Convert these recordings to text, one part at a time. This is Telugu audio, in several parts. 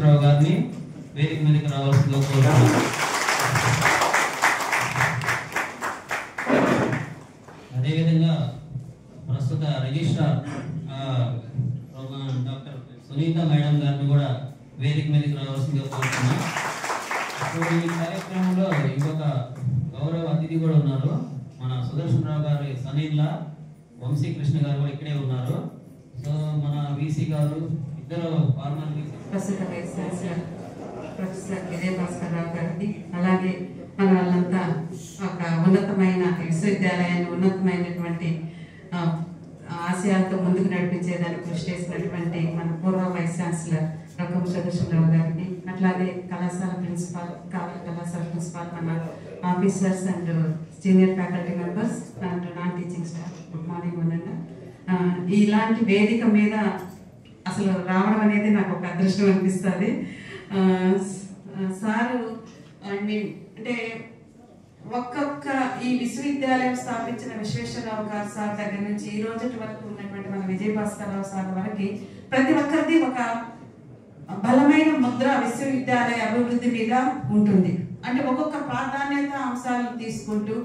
సుదర్శనరావు గారిని వేదిక మీదకి రావాల్సిందిగా కోరుతున్నాను. అదేవిధంగా ప్రస్తుత రిజిస్ట్రార్ డాక్టర్ సునీత మేడం గారిని కూడా వేదిక మీదకి రావాల్సిందిగా కోరుతున్నాను. ఇప్పుడు ఈ కార్యక్రమంలో ఇంకొక గౌరవ అతిథి కూడా ఉన్నారు. మన సుదర్శనరావు గారి సనీల్లా వంశీకృష్ణ గారు కూడా ఇక్కడే ఉన్నారు. సో మన వీసీ గారు ఇద్దరు ఫార్మర్ ప్రస్తుత ప్రొఫెసర్ విజయభాస్కర్ రావు గారిది, అలాగే మన వాళ్ళంతా ఒక ఉన్నతమైన విశ్వవిద్యాలయాన్ని ఉన్నతమైనటువంటి ఆశయాలతో ముందుకు నడిపించేదానికి కృషి చేసినటువంటి మన పూర్వ వైస్ ఛాన్సలర్ రకం సుదర్శనరావు గారికి, అట్లాగే కళాశాల ప్రిన్సిపాల్ కళాశాల ప్రిన్సిపాల్ మన officers and senior faculty members and non teaching staff, good morning అనండి. ఇలాంటి వేదిక మీద అసలు రావడం అనేది నాకు ఒక అదృష్టం అనిపిస్తుంది. సారు అంటే ఒక్కొక్క ఈ విశ్వవిద్యాలయం స్థాపించిన విశ్వేశ్వరరావు గారు సార్ దగ్గర నుంచి ఈ రోజు వరకు ఉన్నటువంటి మన విజయభాస్కర్ రావు సార్ వరకు ప్రతి ఒక్కరిది ఒక బలమైన ముద్ర విశ్వవిద్యాలయ అభివృద్ధి మీద ఉంటుంది. అంటే ఒక్కొక్క ప్రాధాన్యత అంశాలను తీసుకుంటూ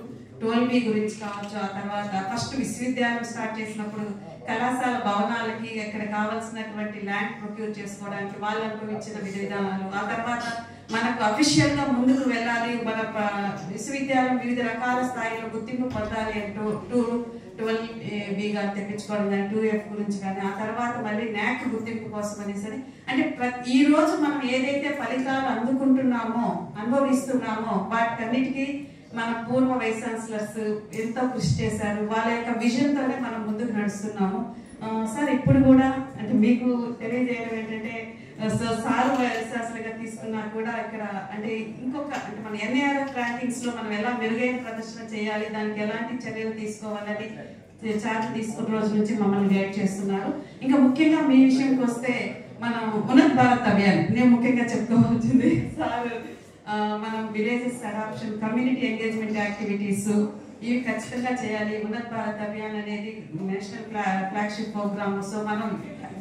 12B గురించి కావచ్చు, ఆ తర్వాత ఫస్ట్ విశ్వవిద్యాలయం స్టార్ట్ చేసినప్పుడు కళాశాల భవనాలకి ఇక్కడ కావాల్సినటువంటి ల్యాండ్ ప్రొక్యూర్ చేసుకోవడానికి వాళ్ళు అనుభవించిన విధానాలు, ఆ తర్వాత మనకు అఫీషియల్ గా ముందుకు వెళ్ళాలి, మన విశ్వవిద్యాలయం వివిధ రకాల స్థాయిలో గుర్తింపు పొందాలి అంటూ 12B గారు తెప్పించుకోవడం కానీ 2F గురించి కానీ, ఆ తర్వాత మళ్ళీ NAAC గుర్తింపు కోసం అనేసి అంటే ఈ రోజు మనం ఏదైతే ఫలితాలు అందుకుంటున్నామో అనుభవిస్తున్నామో వాటికన్నిటికీ మన పూర్వ వైస్ ఛాన్సలర్స్ ఎంతో కృషి చేశారు. వాళ్ళ యొక్క విజన్ తోనే మనం ముందుకు నడుస్తున్నాము. సార్ ఇప్పుడు కూడా అంటే మీకు తెలియజేయడం ఏంటంటే సార్ వైస్ ఛాన్సలర్గా తీసుకున్నా కూడా ఇక్కడ అంటే ఇంకొక అంటే మన NARF ర్యాంకింగ్స్ లో మనం ఎలా మెరుగైన ప్రదర్శన చేయాలి, దానికి ఎలాంటి చర్యలు తీసుకోవాలని ఛార్జ్ తీసుకున్న రోజు నుంచి మమ్మల్ని గైడ్ చేస్తున్నారు. ఇంకా ముఖ్యంగా మీ విషయంకి వస్తే మనం ఉన్నత్ భారత్ అభియాన్ నేను ముఖ్యంగా చెప్పుకోవాల్సింది సార్ మనం villages adoption, community engagement activities ఇవి ఖచ్చితంగా చేయాలి. ఉన్నత్ భారత్ అభియాన్ అనేది నేషనల్ ఫ్లాగ్షిప్ ప్రోగ్రామ్. సో మనం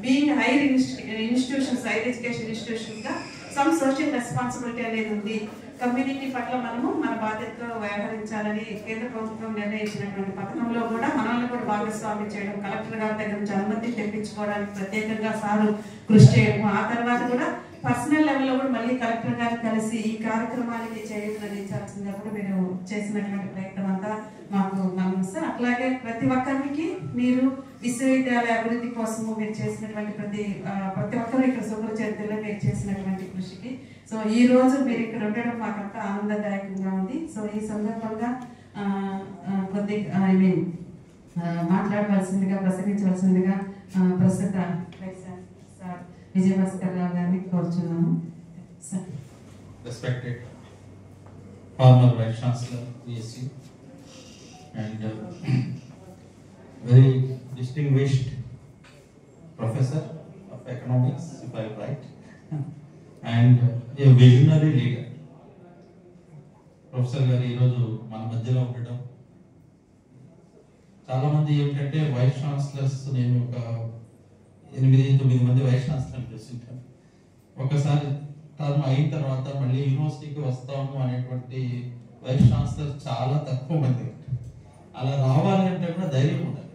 being higher institutions, higher education institutions గా సమ్ సోషల్ రెస్పాన్సిబిలిటీ అనేది ఉంది. కమ్యూనిటీ పట్ల మనము మన బాధ్యతతో వ్యవహరించాలని కేంద్ర ప్రభుత్వం నిర్ణయించినటువంటి పథకంలో కూడా మనల్ని కూడా భాగస్వామ్యం చేయడం, కలెక్టర్ గారి దగ్గర నుంచి అనుమతి తెప్పించుకోవడానికి ప్రత్యేకంగా సారు కృషి చేయడం, ఆ తర్వాత కూడా పర్సనల్ లెవెల్లో కూడా మళ్ళీ కలెక్టర్ గారు కలిసి ఈ కార్యక్రమానికి చేయాల్సిందిగా కూడా మీరు చేసినటువంటి ప్రయత్నం అంతా మాకు గమనిస్తారు. అట్లాగే ప్రతి ఒక్కరికి మీరు విశ్వవిద్యాలయ అభివృద్ధి కోసము మీరు చేసినటువంటి ప్రతి ఒక్కరు ఇక్కడ శుభ్ర చరిత్రలో మీరు చేసినటువంటి కృషికి సో ఈ రోజు మీరు ఇక్కడ ఉండడం మాకంతా ఆనందదాయకంగా ఉంది. సో ఈ సందర్భంగా మాట్లాడవలసిందిగా ప్రసంగించవలసిందిగా ప్రస్తుత సార్ విజయభాస్కర్ రావు గారిని కోరుచున్నాము. Respected former Vice Chancellor VSU and very distinguished professor of economics, if I am right, and a visionary leader. Professor గారు ఈరోజు మన మధ్యలో ఉండడం చాలా మంది ఏంటంటే వైస్ ఛాన్సలర్స్, నేను ఒక 8-9 మంది వైస్ ఛాన్సలర్ చూస్తుంటాను. ఒకసారి టర్మ్ అయిన తర్వాత మళ్ళీ యూనివర్సిటీకి వస్తాము అనేటువంటి వైస్ ఛాన్సలర్ చాలా తక్కువ మంది. అలా రావాలి అంటే కూడా ధైర్యం ఉండాలి.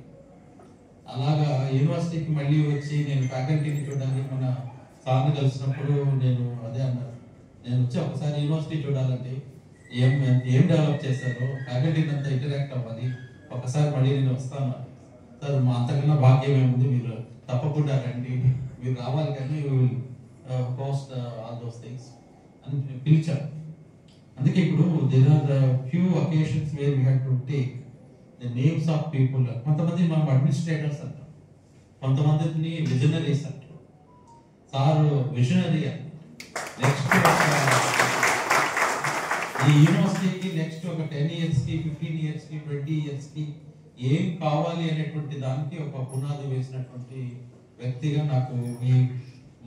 అలాగా యూనివర్సిటీకి మళ్ళీ వచ్చి నేను ఫ్యాకల్టీని చూడడానికి మన సార్ని కలిసినప్పుడు నేను అదే అన్నాను, నేను వచ్చి ఒకసారి యూనివర్సిటీ చూడాలంటే ఏం డెవలప్ చేశారో, ఫ్యాకల్టీని అంతా ఇంటరాక్ట్ అవ్వాలి, ఒకసారి మళ్ళీ నేను వస్తాను సార్, మా అంతకన్నా భాగ్యం ఏముంది, మీరు తప్పకుండా రండి, మీరు రావాలి కానీ పోస్ట్ ఆల్ దోస్ థింగ్స్ అని పిలిచారు. అందుకే ఇప్పుడు there are few occasions where we have to take the names of people. కొంతమంది మనం అడ్మినిస్ట్రేటర్స్ అంటాం, కొంతమందిని విజనరీస్ అంటాం. సార్ విజనరీ అని నెక్స్ట్ ఈ యూనివర్సిటీకి నెక్స్ట్ ఒక 10 yearsకి 15 yearsకి 20 yearsకి ఏం కావాలి అనేటువంటి దానికి ఒక పునాది వేసినటువంటి వ్యక్తిగా నాకు ఈ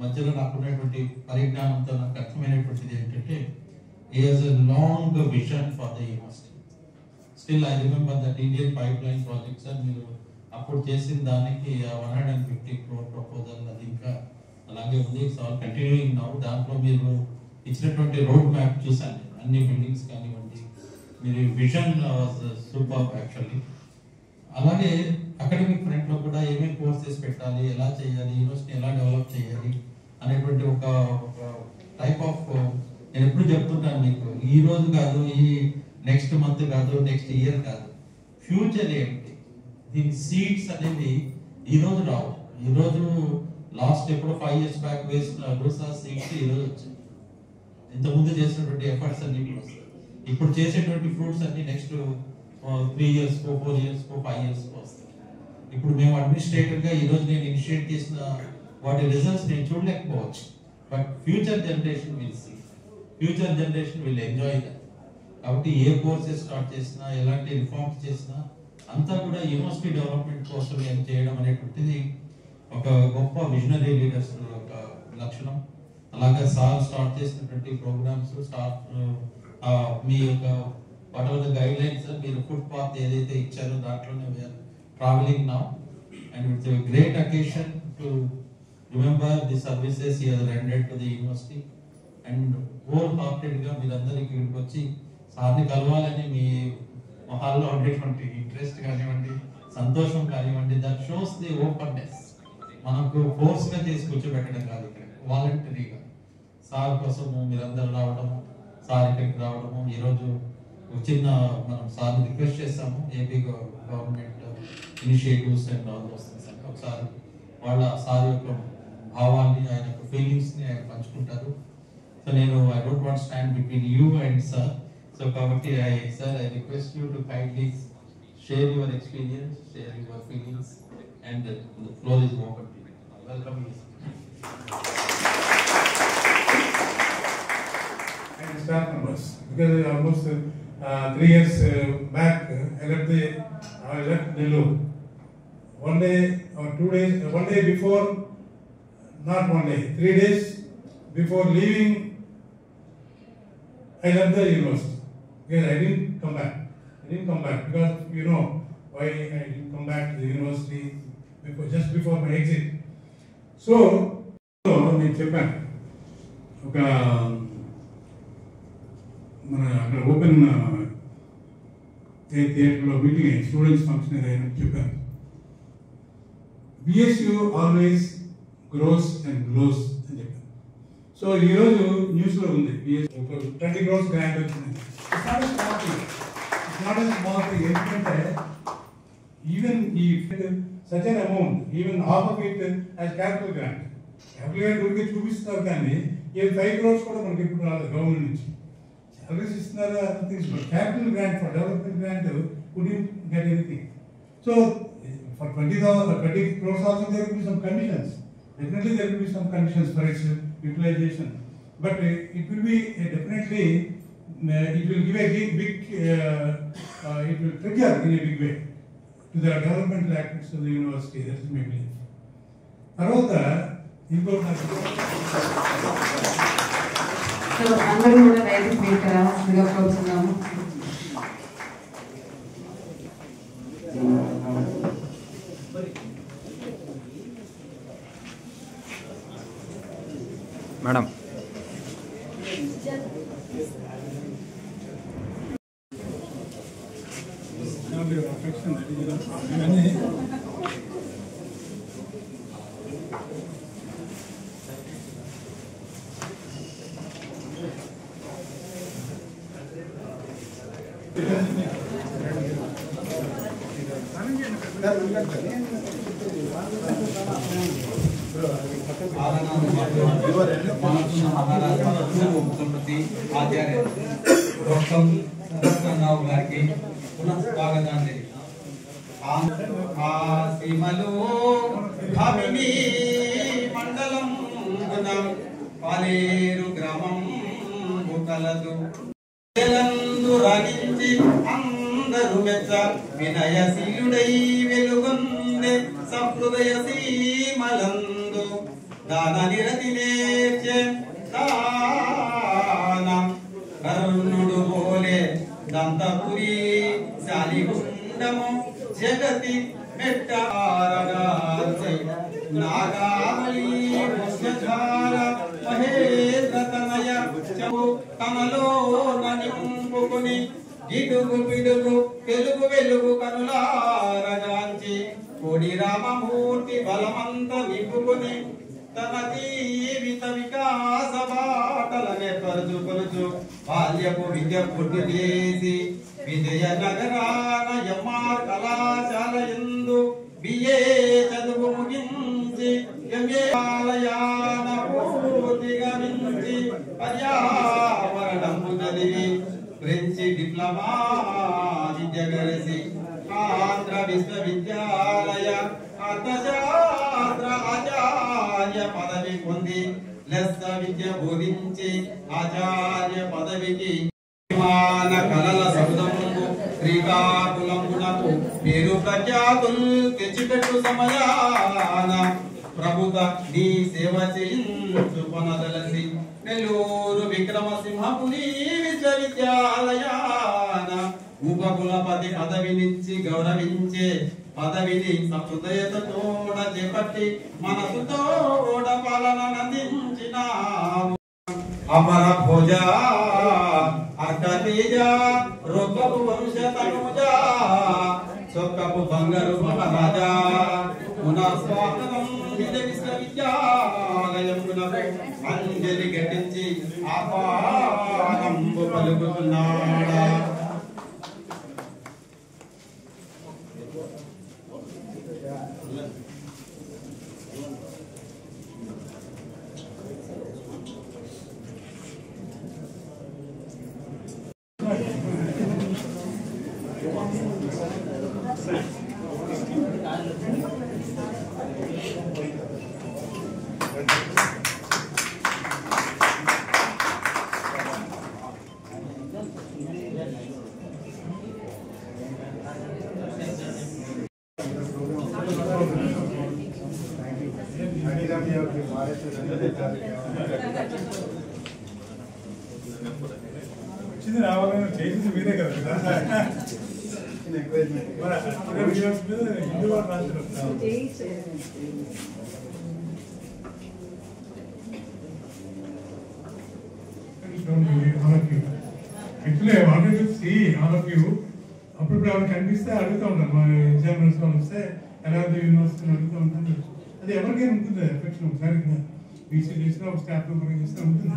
మధ్యలో నాకున్నటువంటి పరిజ్ఞానంతో నాకు అర్థమైనటువంటిది ఏంటంటే he has a long vision for the university. Still I remember that Indian pipeline project, sir, మీరు అప్పుడు చేసిన దానికి 150 crore ప్రపోజల్ అది ఇంకా అలాగే ఉంది. It's all continuing now. దాంట్లో మీరు ఇచ్చినటువంటి రోడ్ మ్యాప్ చూసాను, అన్ని బిల్డింగ్స్ కానివ్వండి, మీరు విజన్ సూపర్ యాక్చువల్లీ. అలాగే అకాడమిక్ ఫ్రంట్ లో కూడా ఏమేమి కోర్సెస్ పెట్టాలి, ఎలా చేయాలి, యూనివర్సిటీ ఎలా డెవలప్ చేయాలి అనేటువంటి ఒక టైప్ ఆఫ్, నేను ఎప్పుడు చెప్తుంటాను మీకు, ఈ రోజు కాదు, ఈ నెక్స్ట్ మంత్ కాదు, నెక్స్ట్ ఇయర్ కాదు, ఫ్యూచర్ ఏంటి, దీని సీడ్స్ అనేవి ఈ రోజు రావు. ఈ రోజు లాస్ట్ ఎప్పుడు 5 years బ్యాక్ వేసిన రూసా సీడ్స్ ఈ రోజు వచ్చాయి. ఇంతకుముందు చేసినటువంటి ఎఫర్ట్స్ అన్ని ఇప్పుడు చేసేటువంటి ఫ్రూట్స్ అన్ని నెక్స్ట్ 3 years, 4 years, 5 years వస్తాయి. ఇప్పుడు మేము అడ్మినిస్ట్రేటర్ గా ఈ రోజు నేను ఇనిషియేట్ చేసిన వాటి రిజల్ట్స్ నేను చూడలేకపోవచ్చు, but future generation will see, future generation will enjoy that. కాబట్టి ఏ కోర్సెస్ స్టార్ట్ చేసినా, ఎలాంటి రిఫార్మ్స్ చేసినా అంతా కూడా యూనివర్సిటీ డెవలప్మెంట్ కోసం ఏం చేయడం అనేటువంటిది ఒక గొప్ప విజనరీ లీడర్స్ ఒక లక్షణం. అలాగే సార్ స్టార్ట్ చేసినటువంటి ప్రోగ్రామ్స్ మీ యొక్క what are the guidelines, మీరు ఫుట్ పాత్ ఏదైతే ఇచ్చారో దాంట్లోనే we are travelling now, and it's a great occasion to remember the services he has rendered to the university. And whole hearted గా మీరందరూ ఇక్కడికి వచ్చి సార్ని కలవాలని మీ మొహాల్లో ఉండేటువంటి ఇంట్రెస్ట్ కానివ్వండి, సంతోషం కానివ్వండి, దట్ షోస్ ది ఓపెన్నెస్. మనకు ఫోర్స్ గా చేసి కూర్చోబెట్టడం కాదు, ఇక్కడ వాలంటరీగా సార్ కోసము మీరందరూ రావడము, సార్ ఇక్కడికి రావడము. ఈరోజు చిన్న మనం సార్ని రిక్వెస్ట్ చేస్తాము, AP government initiatives and all those things అంటే ఒకసారి వాళ్ళ సార్ యొక్క భావాన్ని, ఆయన యొక్క ఫీలింగ్స్ ని ఆయన పంచుకుంటారు. సో నేను I don't want stand between you and sir. So కాబట్టి sir I request you to kindly share your experience, share your feelings, and the floor is open to you. Welcome you. And staff members, because almost 3 years back I left Nellore. One day or 2 days, one day before, not one day, 3 days before leaving, I left the university because I didn't come back. Because you know why I didn't come back to the university just before my exit. So నేను చెప్పాను, ఒక మన అక్కడ ఓపెన్ థియేటర్లో మీటింగ్ అయ్యి స్టూడెంట్స్ ఫంక్షన్ ఏదైనా చెప్పాను. BSU always grows and glows అని చెప్పాను. సో ఈరోజు న్యూస్లో ఉంది, BSU 20 crores గ్రాంట్ వచ్చింది. ఎందుకంటే ఈవెన్ ఈ such an amount, even half of it as capital grant. Capital grant ఊరికే చూపిస్తున్నారు, కానీ 5 crores కూడా మనకి ఇప్పుడు రాలేదు గవర్నమెంట్ నుంచి. Salaries ఇస్తున్నారు, other things, but capital grant for development grant couldn't get anything. So for 20 crores also there will be some conditions. Definitely there will be some conditions for its utilization. But it will be definitely, it will give a big, it will trigger in a big way to the developmental activities of the university. That is my belief. తర్వాత అందరూ కూడా రైతు మీట్ రావాల్సిందిగా కోరుతున్నాము. మేడం ఆచార్య రావు గారికి పునః స్వాగతాన్ని. సీమలో భామిని మండలం పాలేరు గ్రామం కలదు. రాగించి అందరూ మెచ్చ వినయశీలుడై వెలుగొందే సహృదయ సీమలందు దాన నిరతి నేర్చే కరుణుడు పోలే దంతపురి శాలిగుండము జగతి మెట్టారగా నాగావళి గిడుగు పిడుగు తెలుగు వెలుగు కనులారగాంచి కోడి రామమూర్తి బలమంత నింపుకొని తన జీవిత వికాస బాటలనే పరుచు బాల్యపు విద్య పూర్తి చేసి విజయనగరాన ఎంఆర్ కళాశాల యందు బిఏ చదువు ముగించి ఎంఏ ఆలయాన పూర్తిగా మించి పర్యావరణము చదివి ఫ్రెంచి డిప్లొమా విద్య కలిసి ఆంధ్ర విశ్వవిద్యాలయ అర్థశాస్త్ర ఆచార్య పదవి పొంది లెస్స విద్య బోధించి ఆచార్య పదవికి విమాన కళల సౌధము శ్రీకాకుళమునకు పేరు ప్రఖ్యాతులు తెచ్చిపెట్టు సమయాన ప్రభుత నీ సేవ చేయించు కొనదలసి నెల్లూరు విక్రమసింహపురి విశ్వవిద్యాలయాన ఉపకులపతి పదవినిచ్చి గౌరవించే పదవిని సహృదయతోడ చేపట్టి మనసుతోడ పాలన నందించినావు అమర భోజ అర్కతేజ రొక్కపు వంశ తనుజ చొక్కపు బంగారు మహారాజా పునఃస్వాగతం విజయ విశ్వవిద్యాలయమునకు అంజలి ఘటించి ఆహ్వానంబు పలుకుతున్నాడా. వచ్చింది రావాలని చేసింది మీరే కదా హిందూ వారు రాశారు. Actually, I wanted to see all of you. అప్పుడు ఆవిడ కనిపిస్తే అడుగుతూ ఉంటాను, మా ఎగ్జామినర్స్ వాళ్ళు వస్తే ఎలా యూనివర్సిటీ అడుగుతూ ఉంటాను. అది ఎవరికైనా ఉంటుంది ఎఫెక్షన్. ఒకసారి బీసీ చేసిన ఒక స్టాఫ్ మెంబర్ చేస్తే ఉంటుంది.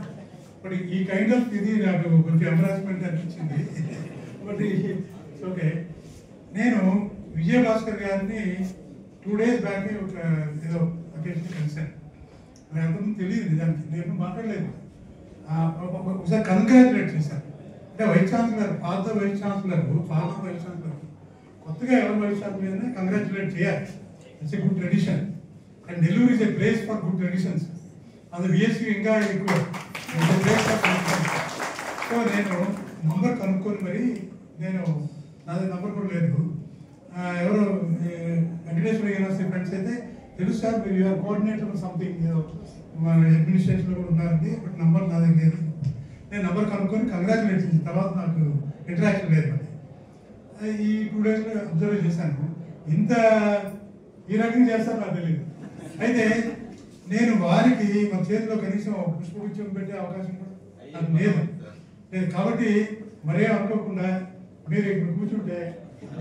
బట్ ఈ కైండ్ ఆఫ్ ఇది నాకు కొంచెం ఎంబరాస్మెంట్ అనిపించింది. But okay. నేను విజయభాస్కర్ గారిని 2 days బ్యాక్ ఒక ఏదో అకేషన్ కలిశాను. అది అంతకుముందు తెలియదు నిజానికి, నేను మాట్లాడలేదు. ఒకసారి కంగ్రాచులేట్ చేశాను. అంటే వైస్ ఛాన్సలర్, పాత వైస్ ఛాన్సలర్ కొత్తగా ఎవరు వైస్ ఛాన్సలర్ కంగ్రాచులేట్ చేయాలి. It's a good tradition and Nellore is a place for good traditions. అది బిఎస్సి ఇంకా ఎక్కువ. సో నేను నంబర్ కనుక్కొని మరి నాది నంబర్ కూడా లేదు. ఎవరు వెంకటేశ్వర యూనివర్సిటీ ఫ్రెండ్స్ అయితే తెలుసు సార్, మీరు యూఆర్ కోఆర్డినేటర్ సంథింగ్ మన అడ్మినిస్ట్రేషన్లో కూడా ఉన్నారండి, బట్ నంబర్ నా దగ్గర లేదు. నేను నంబర్ కనుక్కొని కంగ్రాచులేట్ చేసిన తర్వాత నాకు ఇంటరాక్షన్ లేదు. మరి ఈ 2 days అబ్జర్వ్ చేశాను. ఇంత ఈ రకంగా చేస్తారో నాకు తెలియదు. అయితే నేను వారికి మా చేతిలో కనీసం పుష్పగుచ్చం పెట్టే అవకాశం కూడా నాకు లేదు. కాబట్టి మరే అనుకోకుండా మీరు ఇక్కడ కూర్చుంటే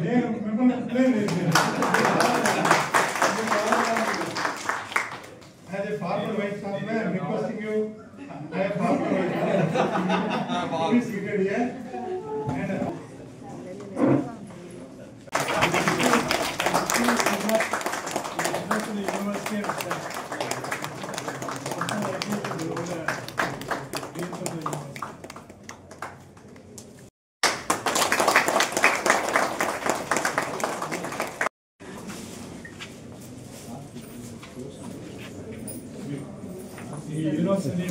నేను మిమ్మల్ని as a former vice chancellor, I am requesting you. I am former vice chancellor. Please sit here. And university